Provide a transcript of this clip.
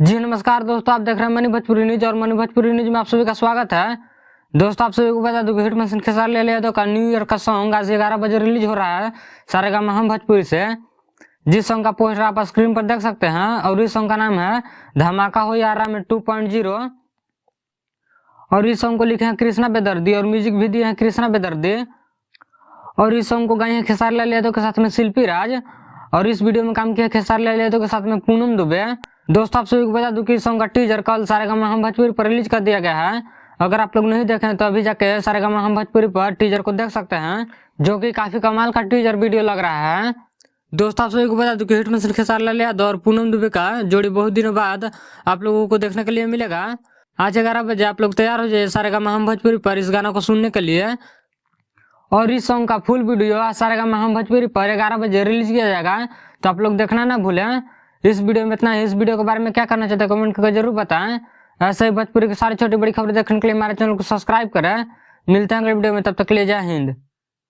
जी नमस्कार दोस्तों, आप देख रहे हैं मनी भोजपुरी न्यूज और मनी भोजपुरी न्यूज में आप सभी का स्वागत है। दोस्तों आप सभी को बता दूं कि हिट मशीन खेसारी लाल यादव का न्यू ईयर का सॉन्ग आज 11 बजे रिलीज हो रहा है सारेगामा हम भोजपुरी से। जिस सॉन्ग का पोस्टर आप स्क्रीन पर देख सकते हैं और इस सॉन्ग का नाम है धमाका हो यारा में 2.0 और इस सॉन्ग को लिखे हैं कृष्णा बेदर्दी और म्यूजिक भी दिए हैं कृष्णा बेदर्दी और इस सॉन्ग को गाए हैं खेसारी लाल यादव के साथ में शिल्पी राज और इस वीडियो में काम किया है खेसारी लाल यादव के साथ में पूनम दुबे। दोस्तों आप सभी को बता दूं कि इस सॉन्ग का टीजर कल सारेगामा हम भोजपुरी पर रिलीज कर दिया गया है। अगर आप लोग नहीं देखें तो अभी जाके सारेगामा हम भोजपुरी पर टीजर को देख सकते हैं, जो कि काफी कमाल का टीजर वीडियो लग रहा है। दोस्तों आप सभी को बता दूं कि हिट मशीन खेसारी लाल यादव और पूनम दुबे का जोड़ी बहुत दिनों बाद आप लोगों को देखने के लिए मिलेगा। आज 11 बजे आप लोग तैयार हो जाइए सारेगामा हम भोजपुरी पर इस गाना को सुनने के लिए और इस सॉन्ग का फुल वीडियो सारेगामा हम भोजपुरी पर 11 बजे रिलीज किया जाएगा, तो आप लोग देखना ना भूलें। इस वीडियो में इतना है। इस वीडियो के बारे में क्या करना चाहते हैं कमेंट करके जरूर बताएं। ऐसे ही भोजपुरी की सारी छोटी बड़ी खबरें देखने के लिए हमारे चैनल को सब्सक्राइब करें। मिलते हैं अगले वीडियो में, तब तक के लिए जय हिंद।